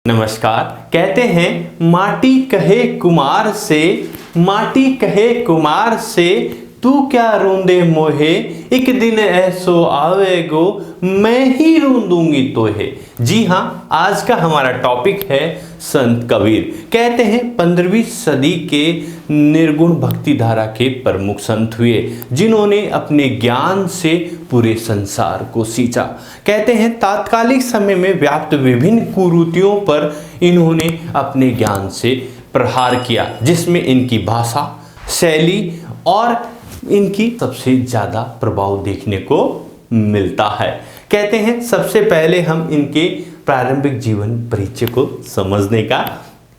नमस्कार। कहते हैं माटी कहे कुमार से तू क्या रूंदे मोहे, एक दिन ऐसो आवेगो मैं ही रूंदूंगी तोहे। जी हाँ, आज का हमारा टॉपिक है संत कबीर। कहते हैं 15वीं सदी के निर्गुण भक्ति धारा के प्रमुख संत हुए, जिन्होंने अपने ज्ञान से पूरे संसार को सींचा। कहते हैं तात्कालिक समय में व्याप्त विभिन्न कुरीतियों पर इन्होंने अपने ज्ञान से प्रहार किया, जिसमें इनकी भाषा, शैली और इनकी सबसे ज़्यादा प्रभाव देखने को मिलता है। कहते हैं सबसे पहले हम इनके प्रारंभिक जीवन परिचय को समझने का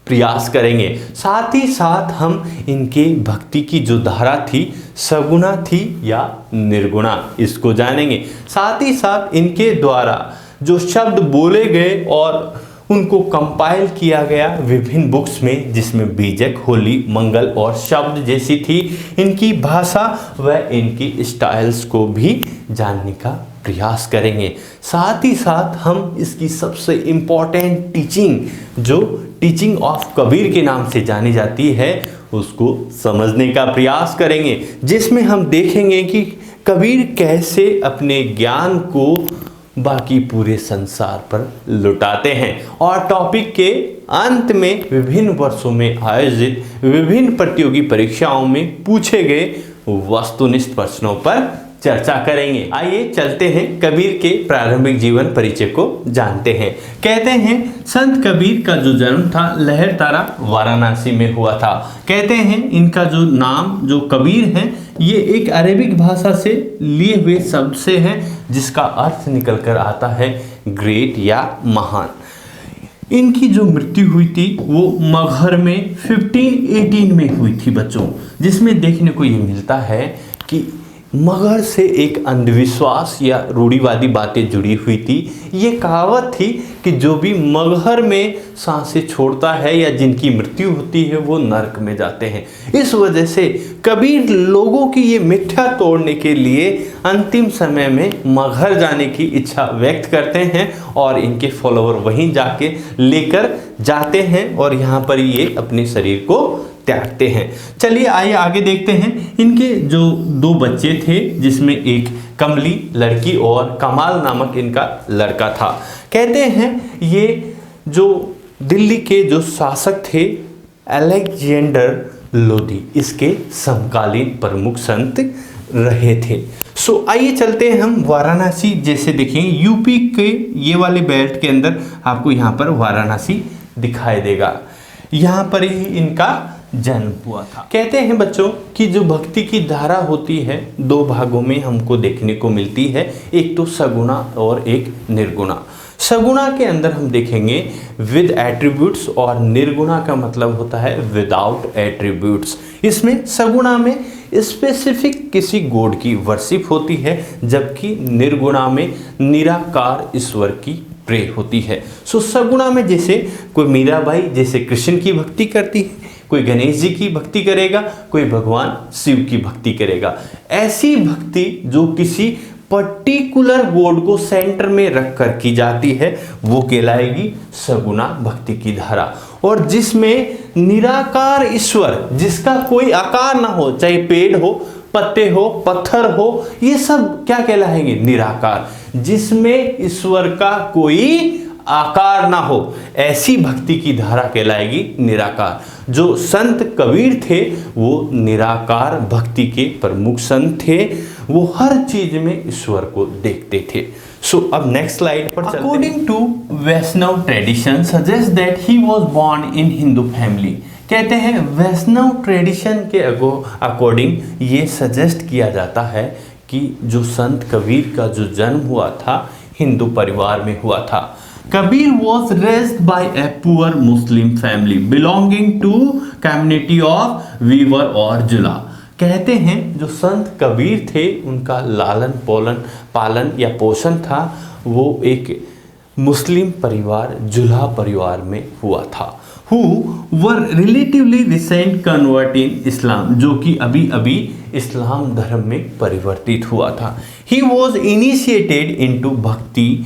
प्रयास करेंगे। साथ ही साथ हम इनके भक्ति की जो धारा थी, सगुणा थी या निर्गुणा, इसको जानेंगे। साथ ही साथ इनके द्वारा जो शब्द बोले गए और उनको कंपाइल किया गया विभिन्न बुक्स में, जिसमें बीजक, होली, मंगल और शब्द जैसी थी इनकी भाषा व इनकी स्टाइल्स को भी जानने का प्रयास करेंगे। साथ ही साथ हम इसकी सबसे इम्पॉर्टेंट टीचिंग, जो टीचिंग ऑफ कबीर के नाम से जानी जाती है, उसको समझने का प्रयास करेंगे, जिसमें हम देखेंगे कि कबीर कैसे अपने ज्ञान को बाकी पूरे संसार पर लुटाते हैं। और टॉपिक के अंत में विभिन्न वर्षों में आयोजित विभिन्न प्रतियोगी परीक्षाओं में पूछे गए वस्तुनिष्ठ प्रश्नों पर चर्चा करेंगे। आइए चलते हैं कबीर के प्रारंभिक जीवन परिचय को जानते हैं। कहते हैं संत कबीर का जो जन्म था लहरतारा वाराणसी में हुआ था। कहते हैं इनका जो नाम जो कबीर है ये एक अरेबिक भाषा से लिए हुए शब्द से है, जिसका अर्थ निकल कर आता है ग्रेट या महान। इनकी जो मृत्यु हुई थी वो मगहर में 1518 में हुई थी बच्चों, जिसमें देखने को ये मिलता है कि मगहर से एक अंधविश्वास या रूढ़िवादी बातें जुड़ी हुई थी। ये कहावत थी कि जो भी मगहर में सांसें छोड़ता है या जिनकी मृत्यु होती है वो नरक में जाते हैं। इस वजह से कबीर लोगों की ये मिथ्या तोड़ने के लिए अंतिम समय में मगहर जाने की इच्छा व्यक्त करते हैं और इनके फॉलोअर वहीं जाके लेकर जाते हैं और यहाँ पर ये अपने शरीर को त्यागते हैं। चलिए आइए आगे देखते हैं। इनके जो दो बच्चे थे, जिसमें एक कमली लड़की और कमाल नामक इनका लड़का था। कहते हैं ये जो दिल्ली के जो शासक थे अलेक्जेंडर लोदी, इसके समकालीन प्रमुख संत रहे थे। सो आइए चलते हैं हम वाराणसी। जैसे देखेंगे यूपी के ये वाले बेल्ट के अंदर आपको यहाँ पर वाराणसी दिखाई देगा, यहाँ पर ही इनका जन्म हुआ था। कहते हैं बच्चों कि जो भक्ति की धारा होती है दो भागों में हमको देखने को मिलती है, एक तो सगुणा और एक निर्गुणा। सगुणा के अंदर हम देखेंगे विद एट्रीब्यूट्स और निर्गुणा का मतलब होता है विदाउट एट्रीब्यूट्स। इसमें सगुणा में स्पेसिफिक किसी गॉड की वर्शिप होती है, जबकि निर्गुणा में निराकार ईश्वर की प्रे होती है। सो सगुणा में जैसे कोई मीराबाई जैसे कृष्ण की भक्ति करती है, कोई गणेश जी की भक्ति करेगा, कोई भगवान शिव की भक्ति करेगा। ऐसी भक्ति जो किसी पर्टिकुलर गॉड को सेंटर में रख कर की जाती है वो कहलाएगी सगुणा भक्ति की धारा। और जिसमें निराकार ईश्वर, जिसका कोई आकार ना हो, चाहे पेड़ हो, पत्ते हो, पत्थर हो, ये सब क्या कहलाएंगे? निराकार। जिसमें ईश्वर का कोई आकार ना हो, ऐसी भक्ति की धारा कहलाएगी निराकार। जो संत कबीर थे वो निराकार भक्ति के प्रमुख संत थे, वो हर चीज में ईश्वर को देखते थे। सो अब नेक्स्ट स्लाइड पर चलते हैं। According to Vaishnav tradition suggest that he was born in Hindu family. कहते हैं वैष्णव ट्रेडिशन के अकॉर्डिंग ये सजेस्ट किया जाता है कि जो संत कबीर का जो जन्म हुआ था हिंदू परिवार में हुआ था। Kabir was raised by a poor Muslim family belonging to community of weaver और जुला। कहते हैं जो संत कबीर थे उनका लालन पालन या पोषण था वो एक मुस्लिम परिवार जुला परिवार में हुआ था। Who were relatively recent convert in Islam, जो कि अभी अभी इस्लाम धर्म में परिवर्तित हुआ था। He was initiated into bhakti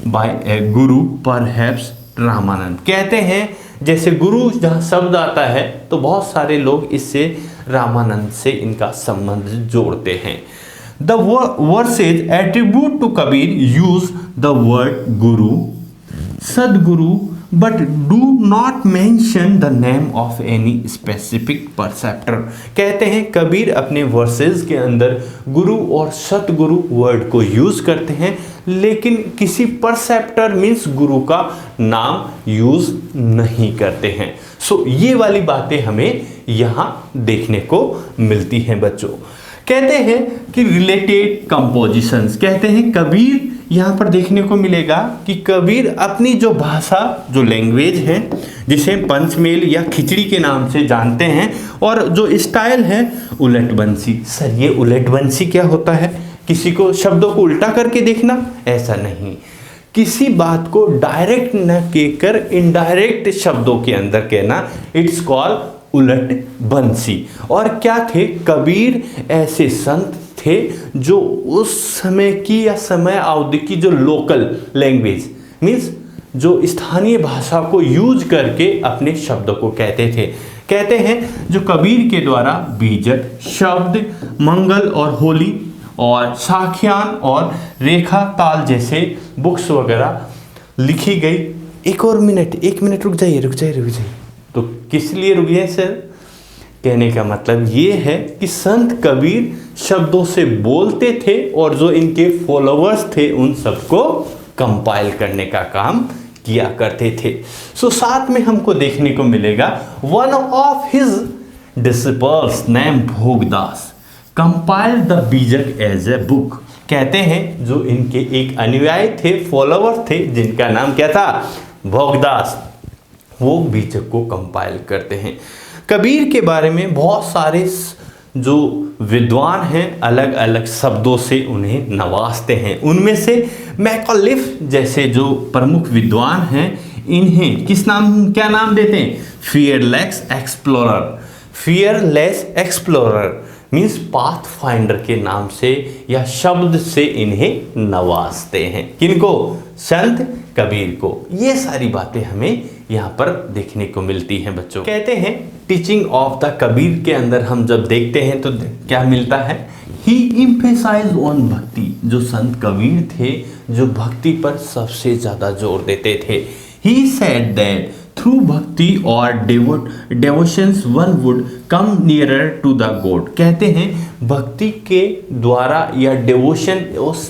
by a guru perhaps Ramanand. कहते हैं जैसे गुरु जहाँ शब्द आता है तो बहुत सारे लोग इससे रामानंद से इनका संबंध जोड़ते हैं। The verses attribute to Kabir use the word guru, sadguru, but do not mention the name of any specific preceptor. कहते हैं कबीर अपने वर्सेस के अंदर गुरु और सतगुरु वर्ड को यूज करते हैं, लेकिन किसी परसेप्टर मीन्स गुरु का नाम यूज नहीं करते हैं। सो ये वाली बातें हमें यहाँ देखने को मिलती हैं बच्चों। कहते हैं कि रिलेटेड कंपोजिशंस, कहते हैं कबीर यहाँ पर देखने को मिलेगा कि कबीर अपनी जो भाषा, जो लैंग्वेज है, जिसे पंचमेल या खिचड़ी के नाम से जानते हैं, और जो स्टाइल है उलट बंसी। सर ये उलट बंसी क्या होता है? किसी को शब्दों को उल्टा करके देखना? ऐसा नहीं, किसी बात को डायरेक्ट न कहकर इनडायरेक्ट शब्दों के अंदर कहना, इट्स कॉल्ड उलट बंसी। और क्या थे? कबीर ऐसे संत थे जो उस समय की या समय अवधि की जो लोकल लैंग्वेज मीन्स जो स्थानीय भाषा को यूज करके अपने शब्दों को कहते थे। कहते हैं जो कबीर के द्वारा बीजक शब्द, मंगल और होली और साख्यान और रेखा ताल जैसे बुक्स वगैरह लिखी गई। एक मिनट रुक जाइए। तो किस लिए रुक गए सर? कहने का मतलब ये है कि संत कबीर शब्दों से बोलते थे और जो इनके फॉलोअर्स थे उन सबको कंपाइल करने का काम किया करते थे। सो साथ में हमको देखने को मिलेगा one of his disciples name Bhogdas compiled the Bijak as a book. कहते हैं जो इनके एक अनुयायी थे, फॉलोअर थे, जिनका नाम क्या था? भोगदास, वो बीजक को कंपाइल करते हैं। कबीर के बारे में बहुत सारे जो विद्वान हैं अलग अलग शब्दों से उन्हें नवाजते हैं। उनमें से मैकॉलिफ जैसे जो प्रमुख विद्वान हैं, इन्हें क्या नाम देते हैं? Fearless explorer means path finder के नाम से या शब्द से इन्हें नवाजते हैं। किनको? संत कबीर को। ये सारी बातें हमें यहाँ पर देखने को मिलती हैं बच्चों। कहते हैं टीचिंग ऑफ द कबीर के अंदर हम जब देखते हैं तो क्या मिलता है? ही एम्फेसाइज ऑन भक्ति। जो संत कबीर थे जो भक्ति पर सबसे ज्यादा जोर देते थे। ही सेड दैट थ्रू भक्ति और devotions one would come nearer to the God। कहते हैं भक्ति के द्वारा या डिवोशन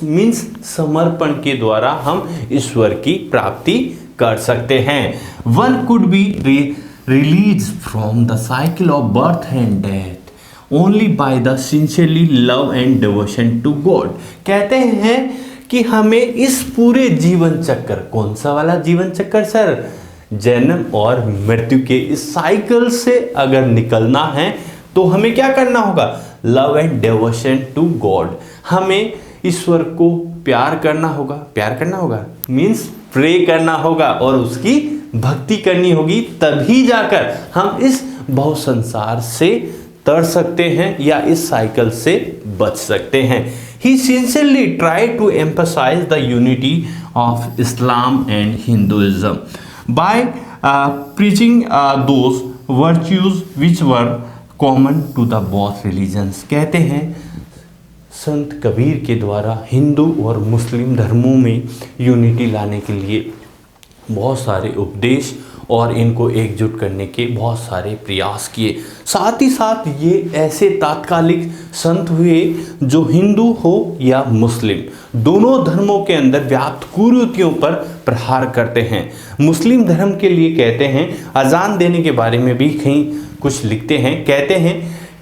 मीन्स समर्पण के द्वारा हम ईश्वर की प्राप्ति कर सकते हैं। One could be released from the cycle of birth and death only by the sincerely love and devotion to God। कहते हैं कि हमें इस पूरे जीवन चक्र, कौन सा वाला जीवन चक्र सर? जन्म और मृत्यु के इस साइकिल से अगर निकलना है तो हमें क्या करना होगा? Love and devotion to God. हमें ईश्वर को प्यार करना होगा मीन्स प्रे करना होगा और उसकी भक्ति करनी होगी, तभी जाकर हम इस भव संसार से तर सकते हैं या इस साइकिल से बच सकते हैं। He sincerely tried to emphasize the unity of Islam and Hinduism by preaching those virtues which were common to the both religions। कहते हैं संत कबीर के द्वारा हिंदू और मुस्लिम धर्मों में यूनिटी लाने के लिए बहुत सारे उपदेश और इनको एकजुट करने के बहुत सारे प्रयास किए। साथ ही साथ ये ऐसे तात्कालिक संत हुए जो हिंदू हो या मुस्लिम, दोनों धर्मों के अंदर व्याप्त कुरीतियों पर प्रहार करते हैं। मुस्लिम धर्म के लिए कहते हैं अजान देने के बारे में भी कहीं कुछ लिखते हैं। कहते हैं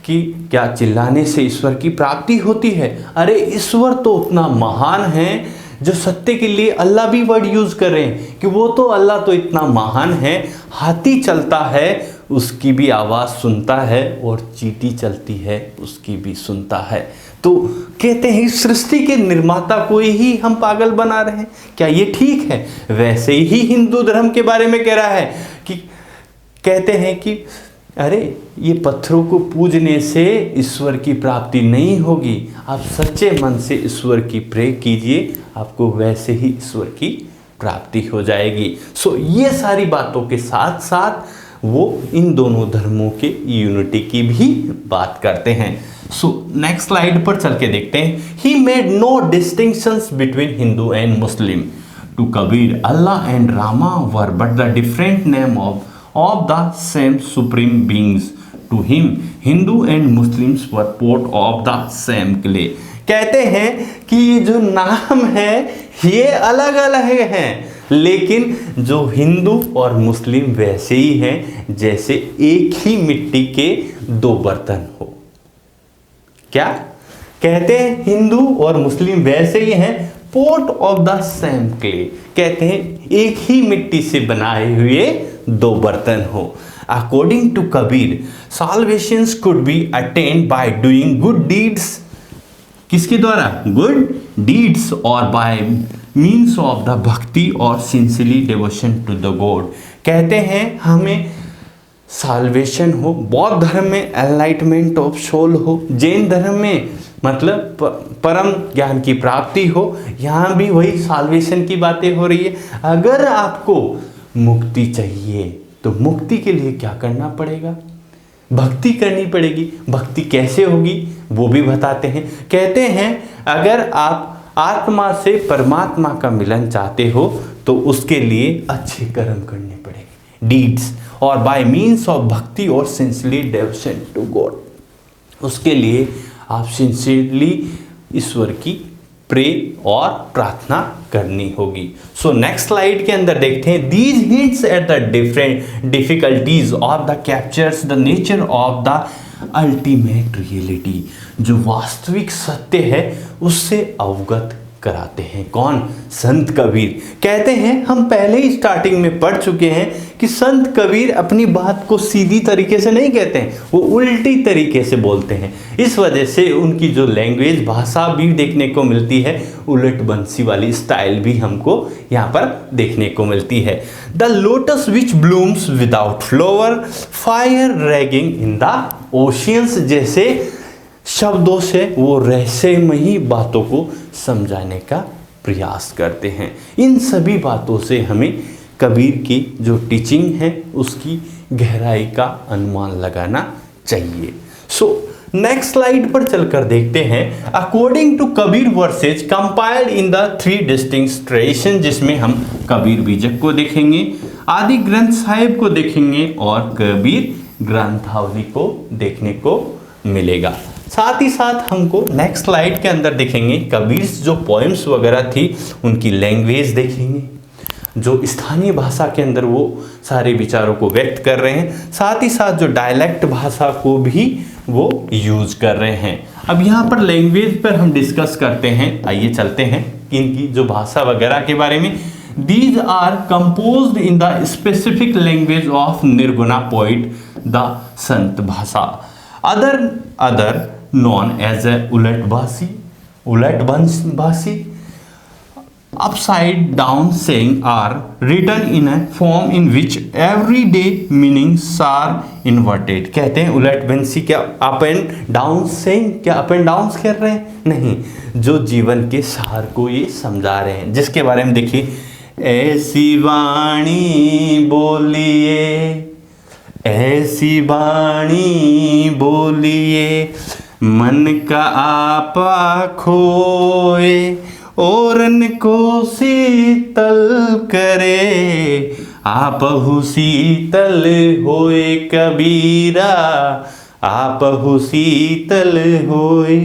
कि क्या चिल्लाने से ईश्वर की प्राप्ति होती है? अरे ईश्वर तो उतना महान है, जो सत्य के लिए अल्लाह भी वर्ड यूज कर रहे हैं कि वो तो अल्लाह तो इतना महान है, हाथी चलता है उसकी भी आवाज़ सुनता है और चींटी चलती है उसकी भी सुनता है। तो कहते हैं सृष्टि के निर्माता को ही हम पागल बना रहे हैं, क्या ये ठीक है? वैसे ही हिंदू धर्म के बारे में कह रहा है कि कहते हैं कि अरे ये पत्थरों को पूजने से ईश्वर की प्राप्ति नहीं होगी, आप सच्चे मन से ईश्वर की प्रे कीजिए, आपको वैसे ही ईश्वर की प्राप्ति हो जाएगी। सो ये सारी बातों के साथ साथ वो इन दोनों धर्मों के यूनिटी की भी बात करते हैं। सो नेक्स्ट स्लाइड पर चल के देखते हैं। He made no distinctions between Hindu and Muslim. To Kabir Allah and Rama were but the different name of the same supreme beings. To him Hindu and Muslims were pot of the same clay. कहते हैं कि ये जो नाम है ये अलग अलग हैं, लेकिन जो हिंदू और मुस्लिम वैसे ही हैं जैसे एक ही मिट्टी के दो बर्तन हो। क्या कहते हैं? हिंदू और मुस्लिम वैसे ही हैं, port of the same clay. कहते हैं एक ही मिट्टी से बनाए हुए दो बर्तन हो। According to Kabir salvation could be attained by doing good deeds. किसके द्वारा? गुड डीड्स और by means of the bhakti और sincerely devotion to the God. कहते हैं हमें साल्वेशन हो, बौद्ध धर्म में एनलाइटमेंट ऑफ सोल हो, जैन धर्म में मतलब परम ज्ञान की प्राप्ति हो, यहाँ भी वही साल्वेशन की बातें हो रही है। अगर आपको मुक्ति चाहिए तो मुक्ति के लिए क्या करना पड़ेगा? भक्ति करनी पड़ेगी। भक्ति कैसे होगी वो भी बताते हैं। कहते हैं अगर आप आत्मा से परमात्मा का मिलन चाहते हो तो उसके लिए अच्छे कर्म करने पड़ेंगे, डीड्स, और बाय मीन्स ऑफ भक्ति और सिंसियरली डिवोशन टू गॉड। उसके लिए आप सिंसियरली ईश्वर की प्रे और प्रार्थना करनी होगी। सो नेक्स्ट स्लाइड के अंदर देखते हैं। These hints at the different difficulties of the captures the nature of the ultimate reality. जो वास्तविक सत्य है उससे अवगत कराते हैं। कौन? संत कबीर। कहते हैं हम पहले ही स्टार्टिंग में पढ़ चुके हैं कि संत कबीर अपनी बात को सीधी तरीके से नहीं कहते हैं, वो उल्टी तरीके से बोलते हैं। इस वजह से उनकी जो लैंग्वेज भाषा भी देखने को मिलती है, उलट बंसी वाली स्टाइल भी हमको यहाँ पर देखने को मिलती है। The lotus which blooms without flower, fire raging in the oceans जैसे शब्दों से वो रहस्यमयी बातों को समझाने का प्रयास करते हैं। इन सभी बातों से हमें कबीर की जो टीचिंग है उसकी गहराई का अनुमान लगाना चाहिए। सो नेक्स्ट स्लाइड पर चलकर देखते हैं। According to Kabir verses compiled in the 3 distinct tradition, जिसमें हम कबीर बीजक को देखेंगे, आदि ग्रंथ साहिब को देखेंगे और कबीर ग्रंथावली को देखने को मिलेगा। साथ ही साथ हमको नेक्स्ट स्लाइड के अंदर देखेंगे कबीर जो पोएम्स वगैरह थी उनकी लैंग्वेज देखेंगे, जो स्थानीय भाषा के अंदर वो सारे विचारों को व्यक्त कर रहे हैं। साथ ही साथ जो डायलेक्ट भाषा को भी वो यूज कर रहे हैं। अब यहाँ पर लैंग्वेज पर हम डिस्कस करते हैं। आइए चलते हैं इनकी जो भाषा वगैरह के बारे में। These are composed in the specific language of nirguna poet the Sant Bhasha, other known as a उलट भाषी upside down saying are written in a form in which everyday meanings are inverted। कहते हैं उलट बंसी क्या अप एंड डाउन saying, क्या up and down कर रहे हैं? नहीं, जो जीवन के सार को ये समझा रहे हैं, जिसके बारे में देखिए, ऐसी वाणी बोलिए, ऐसी वाणी बोलिए, मन का आपा खोए, औरन को शीतल करे, आपहु शीतल होए कबीरा, आपहु शीतल होए।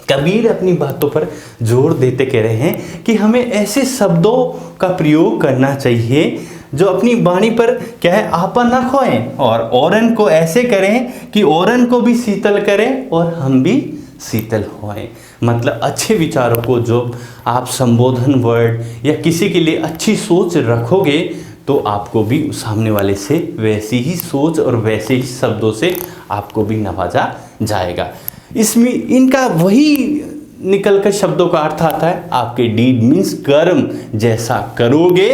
कबीर अपनी बातों पर जोर देते कह रहे हैं कि हमें ऐसे शब्दों का प्रयोग करना चाहिए जो अपनी वाणी पर क्या है, आपा न खोएं, और औरन को ऐसे करें कि औरन को भी शीतल करें और हम भी शीतल होएं। मतलब अच्छे विचारों को जो आप संबोधन वर्ड या किसी के लिए अच्छी सोच रखोगे तो आपको भी सामने वाले से वैसी ही सोच और वैसे ही शब्दों से आपको भी नवाजा जाएगा। इसमें इनका वही निकल कर शब्दों का अर्थ आता है, आपके डीड मीन्स कर्म, जैसा करोगे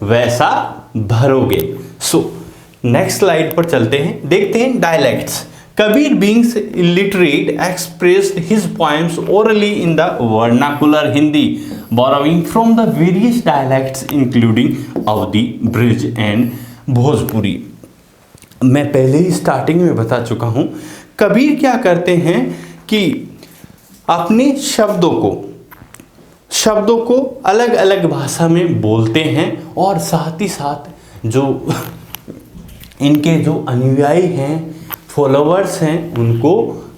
वैसा भरोगे। सो नेक्स्ट स्लाइड पर चलते हैं, देखते हैं dialects. Kabir being illiterate expressed his poems orally in the vernacular Hindi. Borrowing from the various dialects including Awadhi, bridge and Bhojpuri. मैं पहले ही स्टार्टिंग में बता चुका हूँ, कबीर क्या करते हैं कि अपने शब्दों को अलग अलग भाषा में बोलते हैं और साथ ही साथ जो इनके जो अनुयायी हैं, फॉलोअर्स हैं, उनको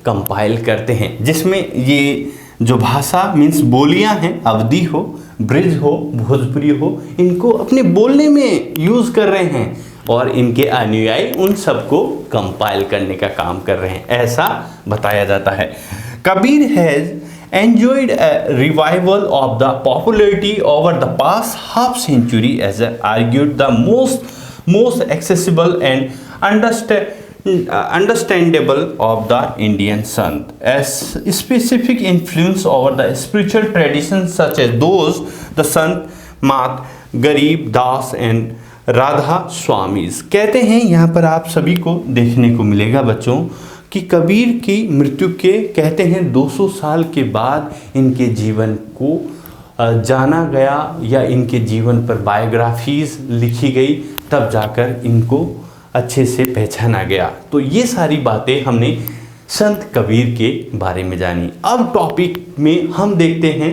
कंपाइल करते हैं, जिसमें ये जो भाषा मीन्स बोलियां हैं, अवधी हो, ब्रिज हो, भोजपुरी हो, इनको अपने बोलने में यूज़ कर रहे हैं और इनके अनुयायी उन सबको कंपाइल करने का काम कर रहे हैं, ऐसा बताया जाता है। Kabir has enjoyed a revival of the popularity over the past half century as argued the most accessible and understandable of the Indian Sant, as specific influence over the spiritual traditions such as those the Sant Mat, Garib Das and Radha Swamis. कहते हैं यहाँ पर आप सभी को देखने को मिलेगा बच्चों कि कबीर की मृत्यु के कहते हैं 200 साल के बाद इनके जीवन को जाना गया या इनके जीवन पर बायोग्राफीज लिखी गई, तब जाकर इनको अच्छे से पहचाना गया। तो ये सारी बातें हमने संत कबीर के बारे में जानी। अब टॉपिक में हम देखते हैं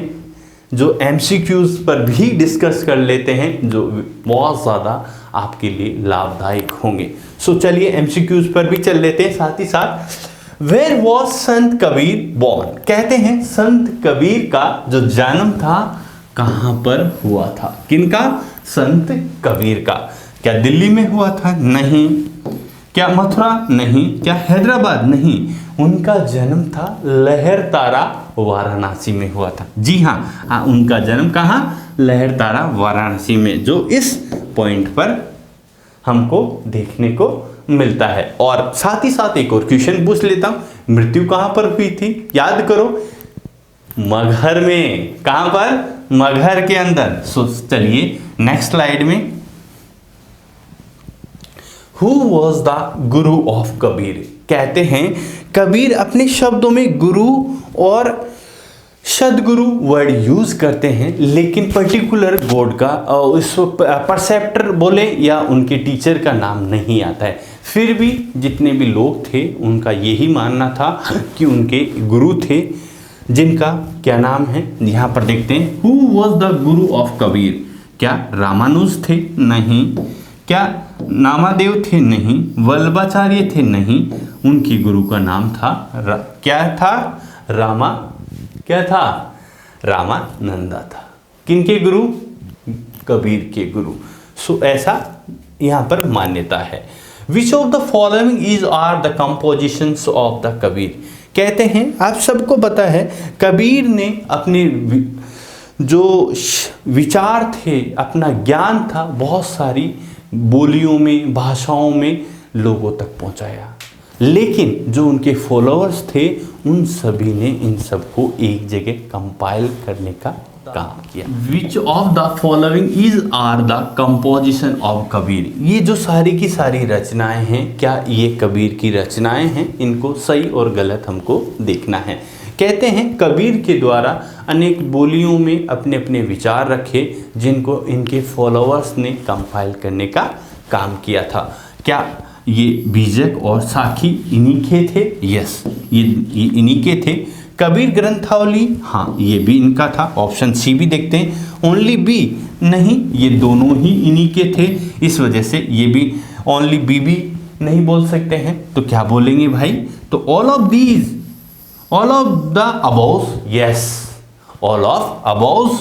जो MCQs पर भी डिस्कस कर लेते हैं, जो बहुत ज़्यादा आपके लिए लाभदायक होंगे। सो चलिए MCQs पर भी चल लेते हैं साथ ही साथ। Where was Sant Kabir born? कहते हैं संत कबीर का जो जन्म था कहाँ पर हुआ था? किनका? संत कबीर का। क्या दिल्ली में हुआ था? नहीं। क्या मथुरा? नहीं। क्या हैदराबाद? नहीं। उनका जन्म था लहरतारा, वाराणसी में हुआ था। जी हाँ, उनका जन्म कहाँ? लहरतारा, वाराणसी में, जो इस पॉइंट पर हमको देखने को मिलता है। और साथ ही साथ एक और क्वेश्चन पूछ लेता हूं, मृत्यु कहां पर हुई थी? याद करो, मगहर में। कहां पर? मगहर के अंदर। सो चलिए नेक्स्ट स्लाइड में। Who was the Guru of Kabir? कहते हैं कबीर अपने शब्दों में गुरु और सदगुरु वर्ड यूज करते हैं, लेकिन पर्टिकुलर गॉड का इस परसेप्टर बोले या उनके टीचर का नाम नहीं आता है। फिर भी जितने भी लोग थे उनका यही मानना था कि उनके गुरु थे, जिनका क्या नाम है यहाँ पर देखते हैं। Who was the Guru of Kabir? क्या रामानुज थे? नहीं। क्या नामादेव थे? नहीं। वल्लभाचार्य थे? नहीं। उनके गुरु का नाम था क्या था? क्या था? रामानंदा था। किनके गुरु? कबीर के गुरु। सो ऐसा यहाँ पर मान्यता है। Which of the following is are the compositions of the Kabir? कहते हैं आप सबको पता है कबीर ने अपने जो विचार थे, अपना ज्ञान था, बहुत सारी बोलियों में, भाषाओं में लोगों तक पहुँचाया, लेकिन जो उनके फॉलोअर्स थे उन सभी ने इन सबको एक जगह कंपाइल करने का काम किया। Which of the following is are the composition of Kabir? ये जो सारी की सारी रचनाएं हैं, क्या ये कबीर की रचनाएं हैं? इनको सही और गलत हमको देखना है। कहते हैं कबीर के द्वारा अनेक बोलियों में अपने अपने विचार रखे, जिनको इनके फॉलोअर्स ने कंपाइल करने का काम किया था। क्या ये बीजक और साखी इन्हीं के थे? यस, ये इन्हीं के थे। कबीर ग्रंथावली, हाँ ये भी इनका था। ऑप्शन सी भी देखते हैं। ओनली बी, नहीं, ये दोनों ही इन्हीं के थे, इस वजह से ये भी ओनली बी भी नहीं बोल सकते हैं। तो क्या बोलेंगे भाई? तो all of these, all of the above, yes, all of above.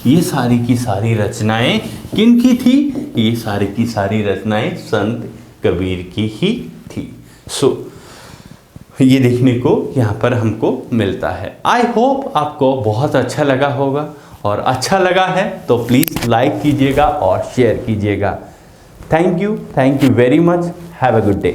ये सारी की सारी रचनाएं किनकी थी? ये सारी की सारी रचनाएं संत कबीर की ही थी। सो ये देखने को यहाँ पर हमको मिलता है। आई होप आपको बहुत अच्छा लगा होगा, और अच्छा लगा है तो प्लीज़ लाइक कीजिएगा और शेयर कीजिएगा। Thank you very much. Have a good day.